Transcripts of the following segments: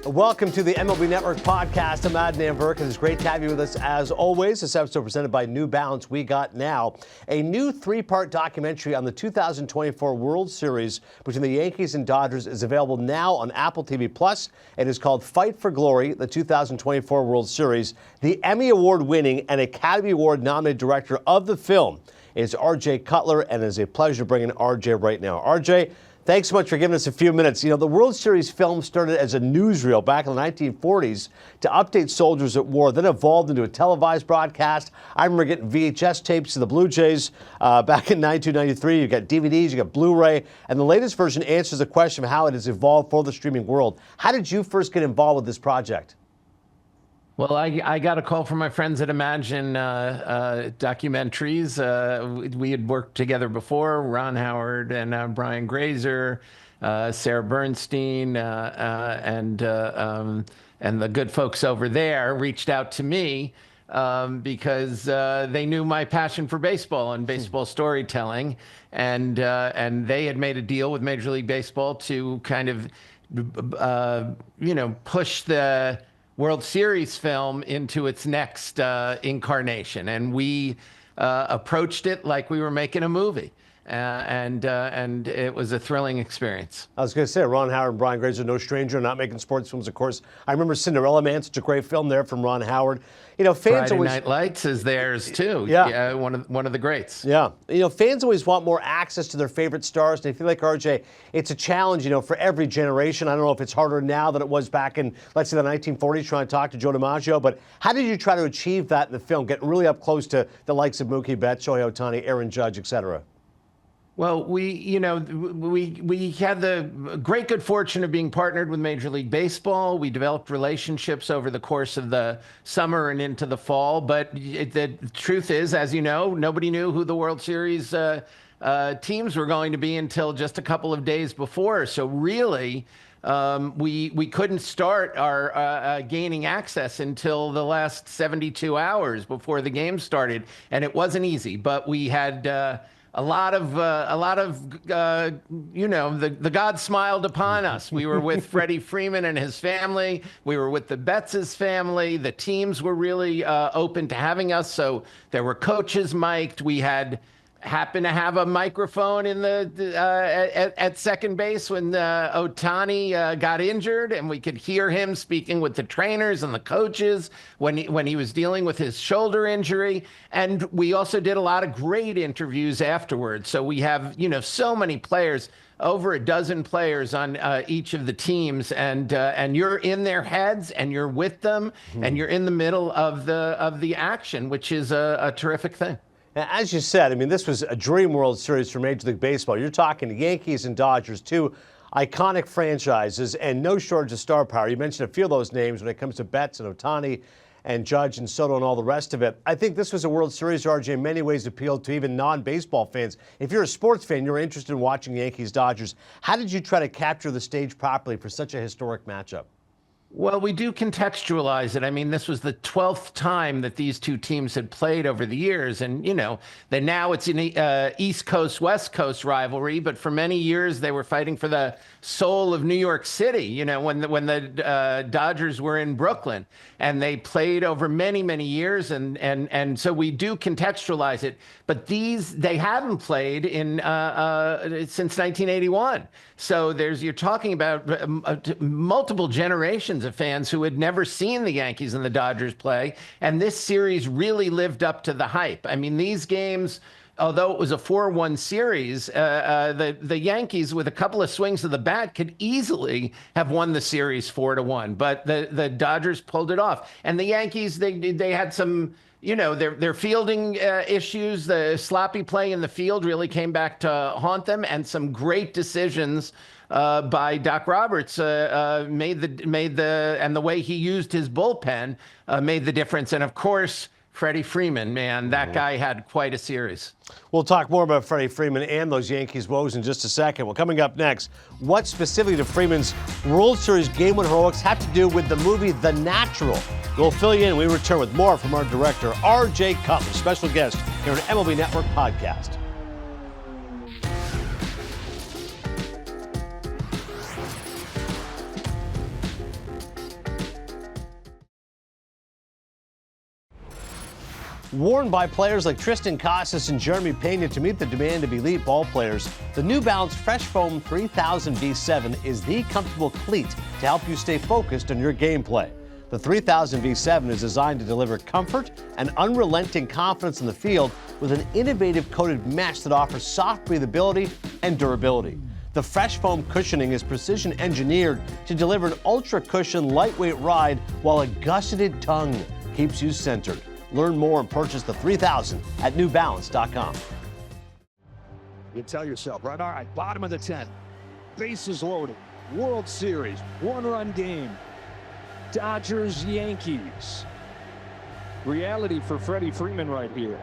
Welcome to the MLB Network Podcast. I'm Adnan Burke, and it's great to have you with us as always. This episode presented by New Balance. We got now a new three-part documentary on the 2024 World Series between the Yankees and Dodgers is available now on Apple TV+. It is called Fight for Glory, the 2024 World Series. The Emmy Award-winning and Academy Award-nominated director of the film is R.J. Cutler, and it is a pleasure bringing R.J. right now. R.J., thanks so much for giving us a few minutes. You know, the World Series film started as a newsreel back in the 1940s to update soldiers at war, then evolved into a televised broadcast. I remember getting VHS tapes of the Blue Jays back in 1993. You got DVDs, you got Blu-ray, and the latest version answers the question of how it has evolved for the streaming world. How did you first get involved with this project? Well, I got a call from my friends at Imagine Documentaries. We had worked together before, Ron Howard and Brian Grazer, Sarah Bernstein, and the good folks over there reached out to me because they knew my passion for baseball and baseball storytelling, and they had made a deal with Major League Baseball to kind of, push the World Series film into its next incarnation, and we approached it like we were making a movie, and it was a thrilling experience. I was going to say, Ron Howard and Brian Grazer, no stranger, not making sports films, of course. I remember Cinderella Man, such a great film there from Ron Howard. You know, fans Friday always... Night Lights is theirs too. Yeah, one of the greats. Yeah, you know, fans always want more access to their favorite stars, and I feel like, RJ, it's a challenge, for every generation. I don't know if it's harder now than it was back in, let's say, the 1940s, trying to talk to Joe DiMaggio, but how did you try to achieve that in the film, getting really up close to the likes of Mookie Betts, Shohei Ohtani, Aaron Judge, et cetera? Well, we had the great good fortune of being partnered with Major League Baseball. We developed relationships over the course of the summer and into the fall. But the truth is, as you know, nobody knew who the World Series teams were going to be until just a couple of days before. So really, we couldn't start our gaining access until the last 72 hours before the game started, and it wasn't easy. But we had a lot of the God smiled upon us. We were with Freddie Freeman and his family. We were with the Betts' family. The teams were really open to having us. So there were coaches mic'd. We happened to have a microphone in at second base when Ohtani got injured, and we could hear him speaking with the trainers and the coaches when he was dealing with his shoulder injury. And we also did a lot of great interviews afterwards. So we have, so many players, over a dozen players on each of the teams, and you're in their heads and you're with them, and you're in the middle of the action, which is a terrific thing. Now, as you said, this was a dream World Series for Major League Baseball. You're talking the Yankees and Dodgers, two iconic franchises, and no shortage of star power. You mentioned a few of those names when it comes to Betts and Ohtani and Judge and Soto and all the rest of it. I think this was a World Series, RJ, in many ways appealed to even non-baseball fans. If you're a sports fan, you're interested in watching Yankees-Dodgers. How did you try to capture the stage properly for such a historic matchup? Well, we do contextualize it. This was the 12th time that these two teams had played over the years. And, that now it's an East Coast, West Coast rivalry. But for many years, they were fighting for the soul of New York City, when the Dodgers were in Brooklyn. And they played over many, many years. And so we do contextualize it. But they haven't played since 1981. So you're talking about multiple generations of fans who had never seen the Yankees and the Dodgers play. And this series really lived up to the hype. These games, although it was a 4-1 series, the Yankees, with a couple of swings of the bat, could easily have won the series 4-1. But the Dodgers pulled it off. And the Yankees, they had some... their fielding issues, the sloppy play in the field really came back to haunt them, and some great decisions by Doc Roberts made the way he used his bullpen made the difference. And of course, Freddie Freeman, man, that guy had quite a series. We'll talk more about Freddie Freeman and those Yankees woes in just a second. Well, coming up next, what specifically do Freeman's World Series Game 1 heroics have to do with the movie The Natural? We'll fill you in. We return with more from our director, R.J. Cutler, special guest here on MLB Network Podcast. Worn by players like Tristan Casas and Jeremy Pena to meet the demand of elite ball players, the New Balance Fresh Foam 3000 V7 is the comfortable cleat to help you stay focused on your gameplay. The 3000 V7 is designed to deliver comfort and unrelenting confidence in the field with an innovative coated mesh that offers soft breathability and durability. The Fresh Foam cushioning is precision engineered to deliver an ultra cushion lightweight ride while a gusseted tongue keeps you centered. Learn more and purchase the 3000 at newbalance.com. You tell yourself, right, all right, bottom of the 10th, bases loaded, World Series, one-run game, Dodgers, Yankees. Reality for Freddie Freeman right here.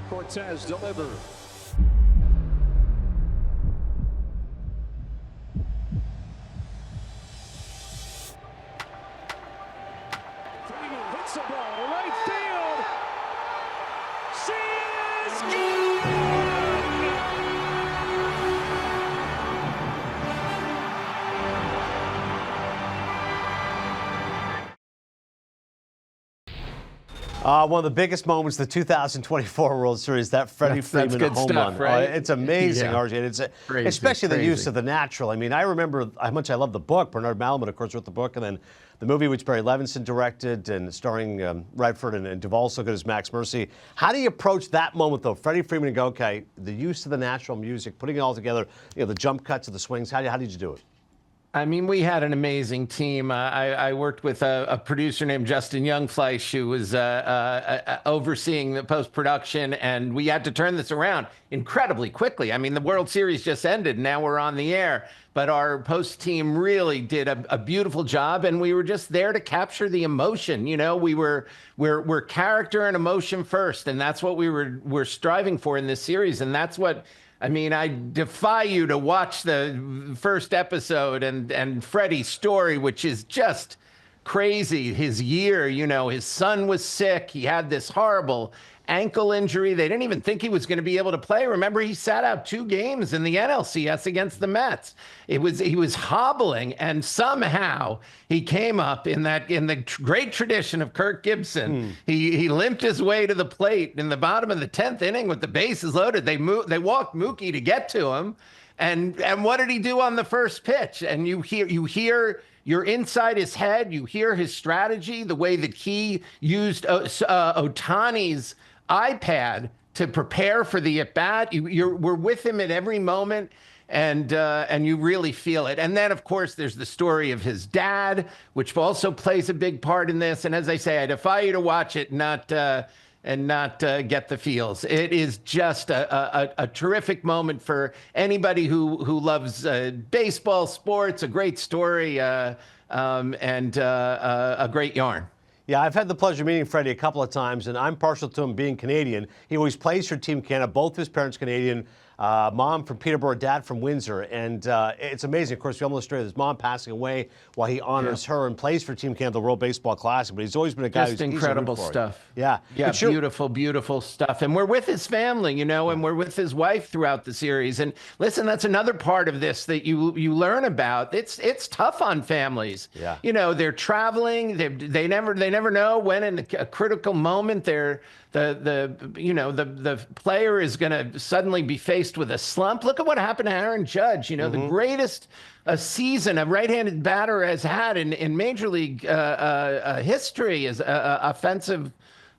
Cortez delivers. Freeman hits the ball to right field. She is gone! One of the biggest moments of the 2024 World Series, that Freddie Freeman good home stuff, run. right? It's amazing, Yeah. RJ. It's Crazy, especially the crazy. use of the natural. I mean, I remember how much I loved the book. Bernard Malamud, of course, wrote the book, and then the movie, which Barry Levinson directed, and starring Redford and Duvall so good as Max Mercy. How do you approach that moment, though? Freddie Freeman and go, okay, the use of the natural music, putting it all together, the jump cuts of the swings. How did you do it? I mean, we had an amazing team. I worked with a producer named Justin Youngfleisch, who was overseeing the post-production, and we had to turn this around incredibly quickly. I mean, the World Series just ended, and now we're on the air. But our post team really did a beautiful job, and we were just there to capture the emotion. We're character and emotion first, and that's what we're striving for in this series, and that's what. I mean, I defy you to watch the first episode and Freddie's story, which is just crazy. His year, his son was sick. He had this horrible ankle injury. They didn't even think he was going to be able to play. Remember, he sat out 2 games in the NLCS against the Mets. He was hobbling, and somehow he came up in the great tradition of Kirk Gibson. He limped his way to the plate in the bottom of the 10th inning with the bases loaded. They walked Mookie to get to him, and what did he do on the first pitch? And you hear. You're inside his head. You hear his strategy, the way that he used Ohtani's iPad to prepare for the at-bat. We're with him at every moment, and you really feel it. And then, of course, there's the story of his dad, which also plays a big part in this. And as I say, I defy you to watch it and not get the feels. It is just a terrific moment for anybody who loves baseball, sports, a great story, and a great yarn. Yeah, I've had the pleasure of meeting Freddie a couple of times, and I'm partial to him being Canadian. He always plays for Team Canada. Both his parents Canadian. Mom from Peterborough, dad from Windsor. And it's amazing. Of course, we almost started his mom passing away while he honors her and plays for Team Canada, the World Baseball Classic. But he's always been a guy Just who's incredible stuff. Yeah. Yeah, beautiful, beautiful stuff. And we're with his family, and we're with his wife throughout the series. And listen, that's another part of this that you learn about. It's tough on families. Yeah. They're traveling. They never know when in a critical moment the player is going to suddenly be faced with a slump. Look at what happened to Aaron Judge. The greatest season a right-handed batter has had in Major League history is offensive,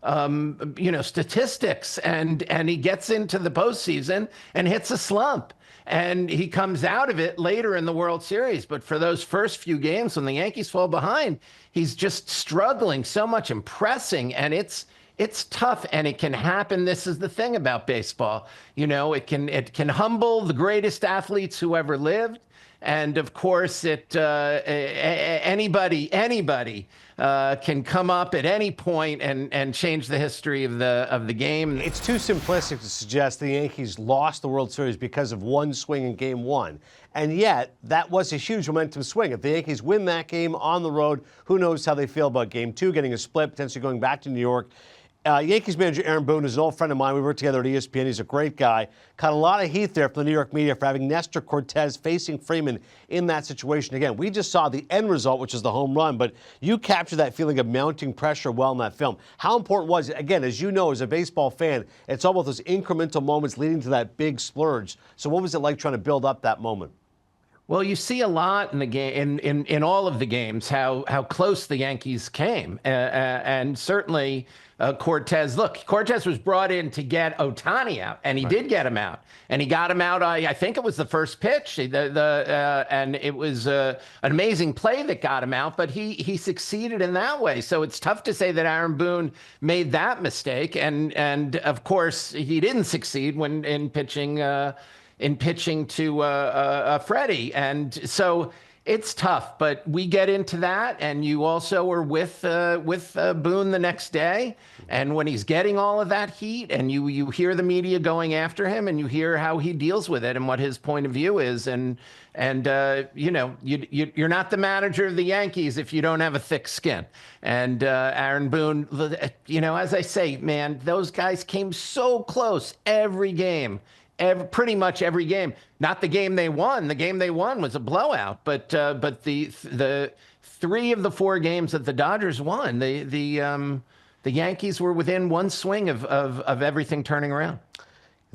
statistics, and he gets into the postseason and hits a slump. And he comes out of it later in the World Series. But for those first few games when the Yankees fall behind, he's just struggling so much, impressing, and it's tough, and it can happen. This is the thing about baseball. It can humble the greatest athletes who ever lived. And of course, anybody can come up at any point and change the history of the game. It's too simplistic to suggest the Yankees lost the World Series because of one swing in Game 1. And yet, that was a huge momentum swing. If the Yankees win that game on the road, who knows how they feel about Game 2, getting a split, potentially going back to New York. Yankees manager Aaron Boone is an old friend of mine. We worked together at ESPN. He's a great guy. Caught a lot of heat there from the New York media for having Nestor Cortez facing Freeman in that situation. Again, we just saw the end result, which is the home run, but you captured that feeling of mounting pressure well in that film. How important was it? Again, as you know, as a baseball fan, it's all about those incremental moments leading to that big splurge. So what was it like trying to build up that moment? Well, you see a lot in the game, in all of the games, how close the Yankees came, and certainly Cortez. Look, Cortez was brought in to get Ohtani out, and he did get him out, and he got him out. I think it was the first pitch, and it was an amazing play that got him out. But he succeeded in that way, so it's tough to say that Aaron Boone made that mistake, and of course he didn't succeed when in pitching to Freddie. And so it's tough, but we get into that. And you also were with Boone the next day. And when he's getting all of that heat and you hear the media going after him and you hear how he deals with it and what his point of view is. And you know, you're not the manager of the Yankees if you don't have a thick skin. And Aaron Boone, you know, as I say, man, those guys came so close every game. Pretty much every game. Not the game they won. The game they won was a blowout. But the 3 of the 4 games that the Dodgers won, the Yankees were within one swing of everything turning around.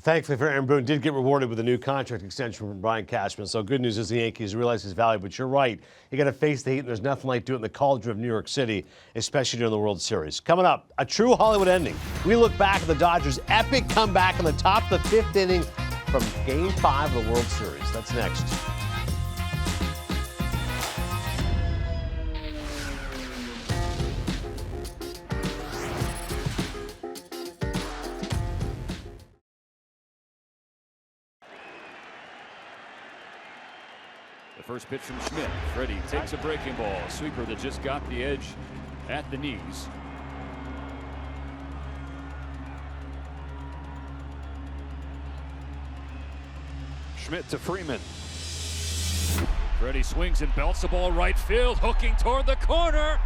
Thankfully for Aaron Boone, did get rewarded with a new contract extension from Brian Cashman. So good news is the Yankees realize his value. But you're right. You got to face the heat, and there's nothing like doing it in the cauldron of New York City, especially during the World Series. Coming up, a true Hollywood ending. We look back at the Dodgers' epic comeback in the top of the 5th inning from Game 5 of the World Series. That's next. The first pitch from Schmidt. Freddie takes a breaking ball. A sweeper that just got the edge at the knees. Schmidt to Freeman. Freddie swings and belts the ball right field, hooking toward the corner.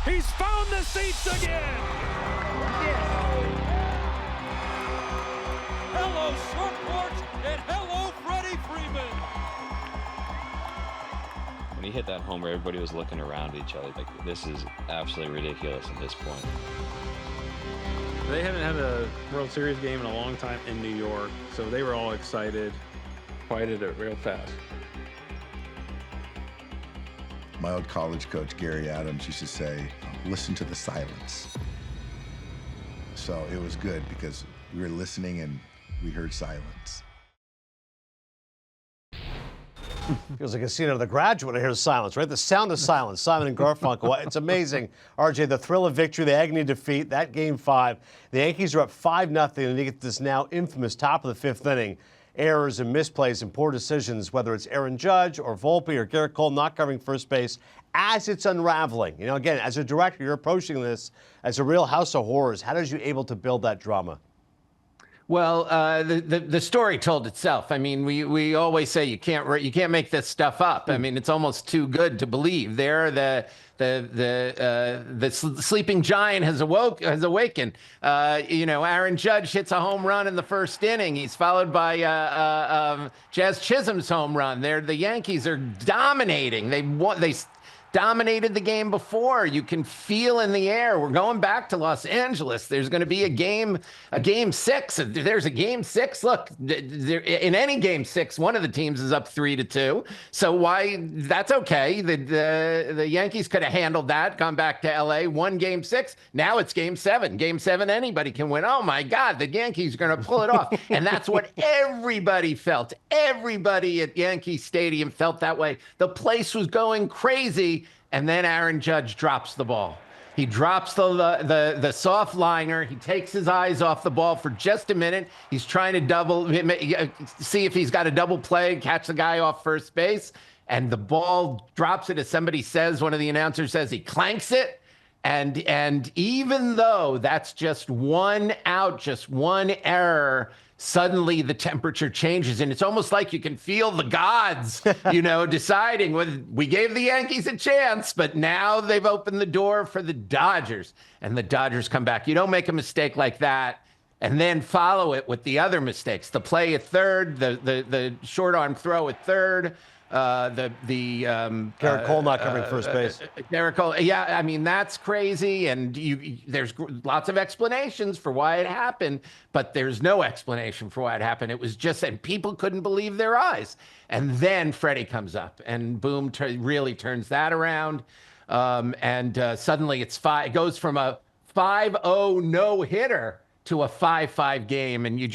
He's found the seats again. Hello, short porch, and hello, Freddie Freeman. When he hit that homer, everybody was looking around at each other like, this is absolutely ridiculous at this point. They haven't had a World Series game in a long time in New York, so they were all excited. Quieted it real fast. My old college coach, Gary Adams, used to say, listen to the silence. So it was good because we were listening and we heard silence. Feels like a scene of The Graduate. I hear silence, right? The sound of silence. Simon and Garfunkel. It's amazing. RJ, the thrill of victory, the agony of defeat, that Game 5. The Yankees are up 5-0, and you get this now infamous top of the 5th inning. Errors and misplays and poor decisions, whether it's Aaron Judge or Volpe or Garrett Cole not covering first base, as it's unraveling. You know, again, as a director, you're approaching this as a real house of horrors. How did you able to build that drama? Well, the story told itself. I mean, we always say you can't make this stuff up. I mean, it's almost too good to believe. The sleeping giant has awakened. You know, Aaron Judge hits a home run in the first inning. He's followed by Jazz Chisholm's home run. The Yankees are dominating. They dominated the game before. You can feel in the air. We're going back to Los Angeles. There's going to be a game 6. If there's a game 6, look, in any game 6, one of the teams is up 3-2. So that's okay. The Yankees could have handled that, gone back to LA, won game 6. Now it's game 7. Game 7, anybody can win. Oh my God, the Yankees are going to pull it off. And that's what everybody felt. Everybody at Yankee Stadium felt that way. The place was going crazy. And then Aaron Judge drops the ball. He drops the soft liner. He takes his eyes off the ball for just a minute. He's trying to see if he's got a double play, catch the guy off first base. And the ball drops it, as somebody says, one of the announcers says, he clanks it. And even though that's just one out, just one error, suddenly the temperature changes. And it's almost like you can feel the gods, deciding, well, we gave the Yankees a chance, but now they've opened the door for the Dodgers. And the Dodgers come back. You don't make a mistake like that and then follow it with the other mistakes. The play at third, the short arm throw at third. Garrett Cole not covering first base. Garrett Cole, yeah, I mean, that's crazy, and there's lots of explanations for why it happened, but there's no explanation for why it happened. It was just, and people couldn't believe their eyes. And then Freddie comes up, and boom, really turns that around, and suddenly it goes from a 5-0 no-hitter to a 5-5 game, and you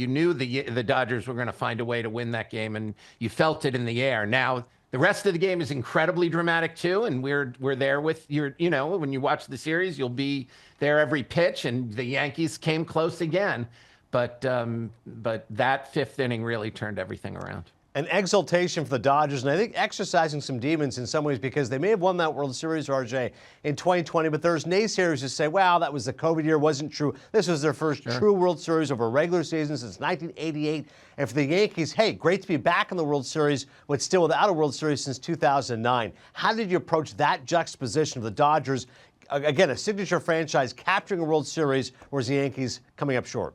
knew the Dodgers were going to find a way to win that game, and you felt it in the air. Now the rest of the game is incredibly dramatic too, and we're there with when you watch the series, you'll be there every pitch, and the Yankees came close again, but that fifth inning really turned everything around. An exultation for the Dodgers, and I think exercising some demons in some ways, because they may have won that World Series, RJ, in 2020, but there's naysayers who say, wow, that was the COVID year, wasn't true. This was their first true World Series over a regular season since 1988. And for the Yankees, hey, great to be back in the World Series, but still without a World Series since 2009. How did you approach that juxtaposition of the Dodgers, again, a signature franchise, capturing a World Series, whereas the Yankees coming up short?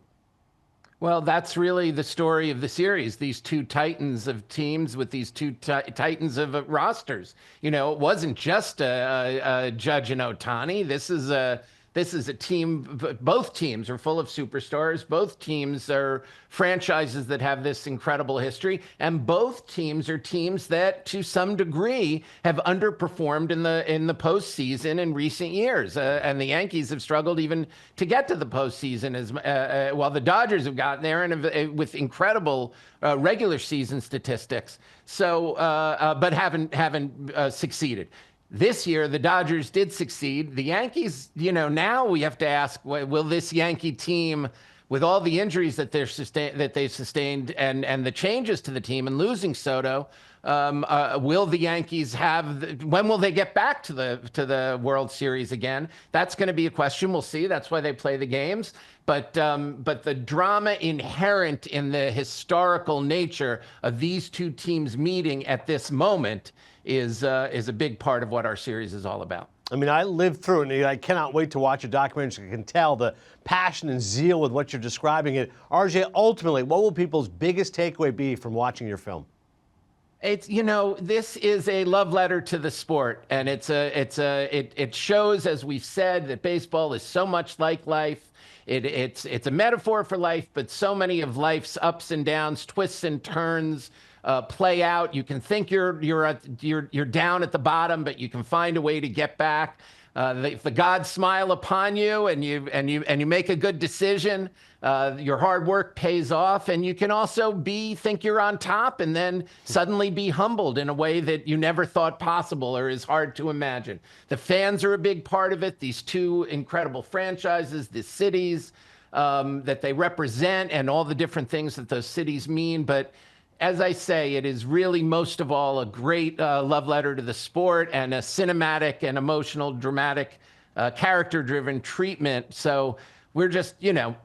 Well, that's really the story of the series. These two titans of teams with these two titans of rosters. It wasn't just a Judge and Ohtani. This is a team. Both teams are full of superstars. Both teams are franchises that have this incredible history, and both teams are teams that, to some degree, have underperformed in the postseason in recent years. And the Yankees have struggled even to get to the postseason, while the Dodgers have gotten there and with incredible regular season statistics. So, but haven't succeeded. This year, the Dodgers did succeed. The Yankees, now we have to ask, will this Yankee team, with all the injuries that they've sustained and the changes to the team and losing Soto, will the Yankees when will they get back to the World Series again? That's going to be a question. We'll see. That's why they play the games. But the drama inherent in the historical nature of these two teams meeting at this moment is a big part of what our series is all about. I mean, I lived through it, and I cannot wait to watch a documentary. I can tell the passion and zeal with what you're describing it. RJ, ultimately, what will people's biggest takeaway be from watching your film? It's, this is a love letter to the sport, and it shows, as we've said, that baseball is so much like life. It's a metaphor for life, but so many of life's ups and downs, twists and turns, play out. You can think you're down at the bottom, but you can find a way to get back. If the gods smile upon you and you make a good decision, your hard work pays off, and you can also think you're on top and then suddenly be humbled in a way that you never thought possible or is hard to imagine. The fans are a big part of it. These two incredible franchises, the cities that they represent, and all the different things that those cities mean. But as I say, it is really most of all a great love letter to the sport and a cinematic and emotional, dramatic, character-driven treatment. So we're just,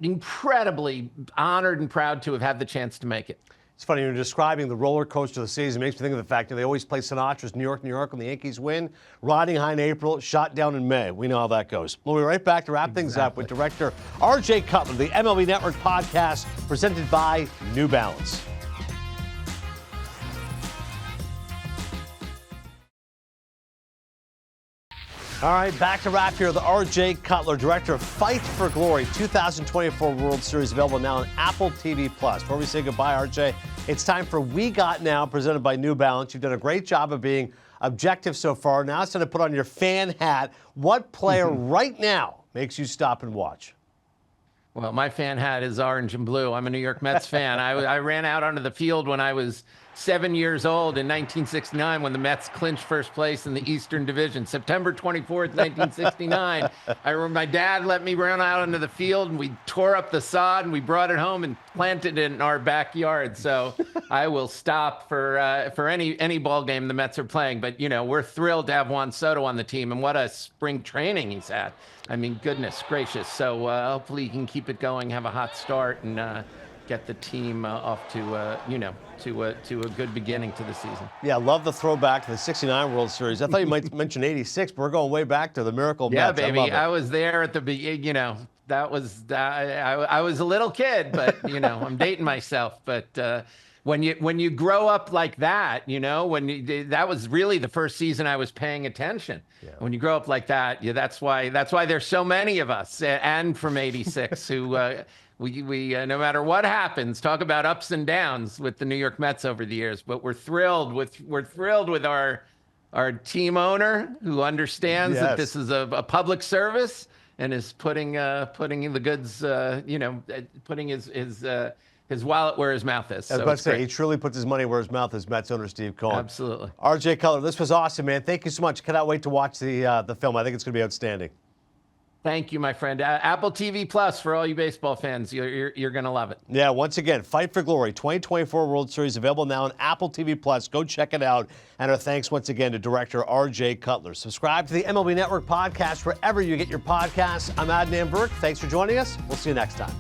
incredibly honored and proud to have had the chance to make it. It's funny, you're describing the roller coaster of the season. It makes me think of the fact that they always play Sinatra's New York, New York when the Yankees win. Riding high in April, shot down in May. We know how that goes. We'll be right back to wrap things up with Director R.J. Cutler, the MLB Network Podcast, presented by New Balance. All right, back to wrap here. The R.J. Cutler, Director of Fight for Glory 2024 World Series, available now on Apple TV+. Before we say goodbye, R.J., it's time for We Got Now, presented by New Balance. You've done a great job of being objective so far. Now it's time to put on your fan hat. What player right now makes you stop and watch? Well, my fan hat is orange and blue. I'm a New York Mets fan. I ran out onto the field when I was 7 years old in 1969 when the Mets clinched first place in the Eastern Division. September 24th, 1969. I remember my dad let me run out into the field, and we tore up the sod, and we brought it home and planted it in our backyard. So I will stop for any ball game the Mets are playing. But, you know, we're thrilled to have Juan Soto on the team, and what a spring training he's had. I mean, goodness gracious. So hopefully he can keep it going, have a hot start, and get the team off to a good beginning to the season. Yeah, love the throwback to the '69 World Series. I thought you might mention '86, but we're going way back to the Miracle Mets. Yeah, baby, I was there at the beginning. You know, that was I was a little kid, but you know, I'm dating myself. But when you grow up like that, you know, that was really the first season I was paying attention. Yeah. When you grow up like that, yeah, that's why there's so many of us, and from '86 who. We no matter what happens, talk about ups and downs with the New York Mets over the years, but we're thrilled with our team owner who understands that this is a public service and is putting the goods, putting his wallet where his mouth is. I was about to say, he truly puts his money where his mouth is, Mets owner Steve Cohen. Absolutely. R.J. Cutler, this was awesome, man. Thank you so much. Cannot wait to watch the film. I think it's going to be outstanding. Thank you, my friend. Apple TV Plus for all you baseball fans. You're going to love it. Yeah, once again, Fight for Glory 2024 World Series available now on Apple TV Plus. Go check it out. And our thanks once again to Director R.J. Cutler. Subscribe to the MLB Network Podcast wherever you get your podcasts. I'm Adnan Burke. Thanks for joining us. We'll see you next time.